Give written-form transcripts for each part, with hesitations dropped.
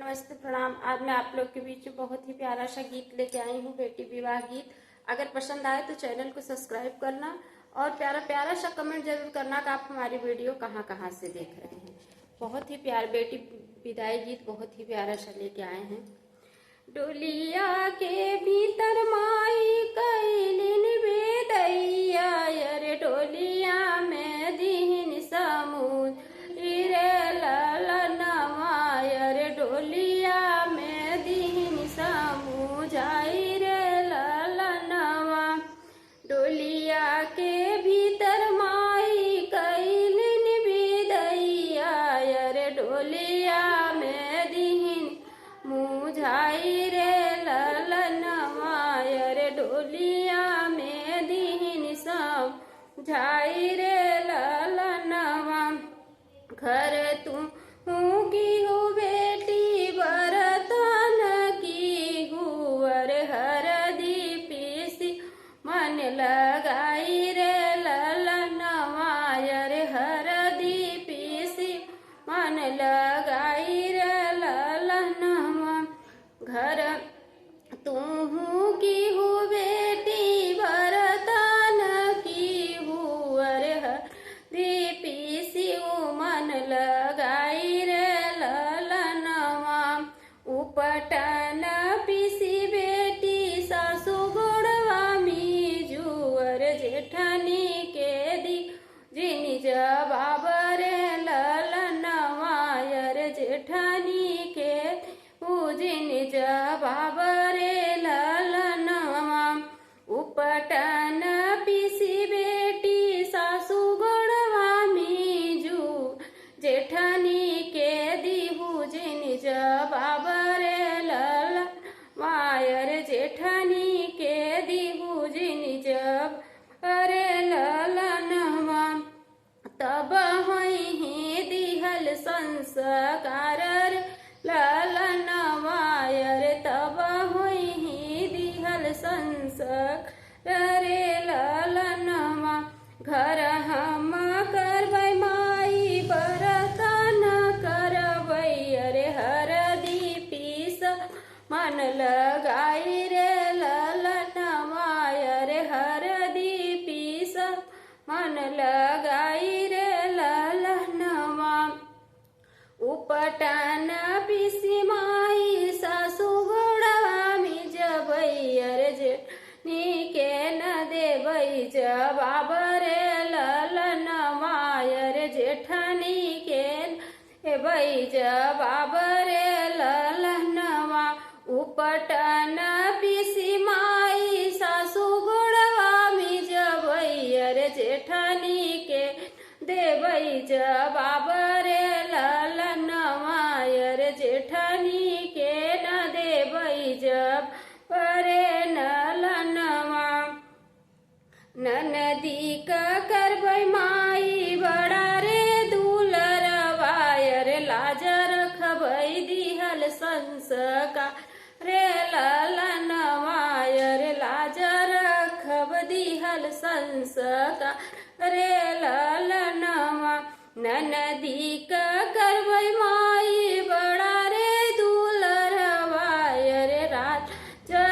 नमस्ते प्रणाम। आज मैं आप लोग के बीच में बहुत ही प्यारा सा गीत लेके आई हूँ, बेटी विवाह गीत। अगर पसंद आए तो चैनल को सब्सक्राइब करना और प्यारा प्यारा सा कमेंट जरूर करना कि आप हमारी वीडियो कहाँ कहाँ से देख रहे हैं। बहुत ही प्यार बेटी विदाई गीत बहुत ही प्यारा सा लेके आए हैं। डोलिया के भीतर माई कैलिन बेदैया, अरे डोलिया में दीन समूद डोलिया में दीन समुझाई रे ललनवा। डोलिया के भीतर माई कैलिन विदैया, अरे डोलिया में दीन मुझाई रे ललनवा, अरे डोलिया में दीन समुझाई रे ललनवा। घर तुम की हो बेटी बरतन की हुअर हरदी पीसी मन लगाई रे ललनवा, अरे हरदी पीसी मन लगाई रे ललनवा। घर तुहू की हो बेटी बरतन की हुअर हरदी पीसी मन लगाई रे ललनवा। उपटन पीसी बेटी सासु गोड़वा मीजुअर जेठनी के दी जिनी जवाब रे ललनवा, अरे जेठनी के जिनी जवाब रे ललनवा। उपटन पीसी बेटी सासु गोड़वा मीजू जेठनी के दीहू जिन जवाब रे ललनवा, अरे जेठनी के दीहू जिन जब अरे ललनवा। तब ही दिहल संस्कार ललनवा, अरे तब ही दिहल संस्कार रे ललनवा। घर हम करबै माई बरतन करबै, अरे हरदी पीस मन लगाई रे ललनवा, अरे हरदी पीस मन लगाई रे ललनवा। उपटन पीसी माई सासु गोड़वा मिजबै, अरे जेठनी के न देबै जवाब रे ललनवा, अरे जेठनी के देबै जवाब रे ललनवा। उपटन पीसी माई सासु गोड़वा मिजबै, अरे जेठनी के देबै जवाब रे ललनवा, अरे जेठनी के न देबै जवाब रे ललनवा। ननदी का करबै माई बड़ा रे दुलरवा, अरे लाज रखबै दिहल संस्कार रे ललनवा, अरे लाज रखब दिहल संस्कार रे ललनवा। ननदी का करबै माई बड़ा रे दुलरवा, अरे राज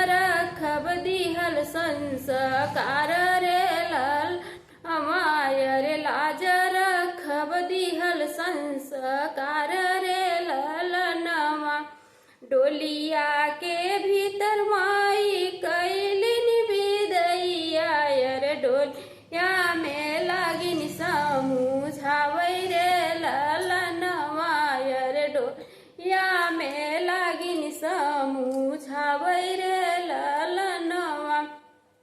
रखब दिहल संस्कार रे ललनवा, अरे लाज रखब दिहल संस्कार रे ललनवा। डोलिया के भीतर माई कैलिन विदैया, अरे डोलिया में लागिन समुझावै रे ललनवा, अरे डोलिया में लागिन समुझावै रे ललनवा।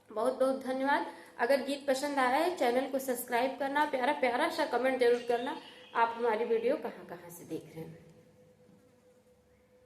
बहुत बहुत धन्यवाद। अगर गीत पसंद आया है चैनल को सब्सक्राइब करना, प्यारा प्यारा सा कमेंट जरूर करना आप हमारी वीडियो कहाँ कहाँ से देख रहे हैं।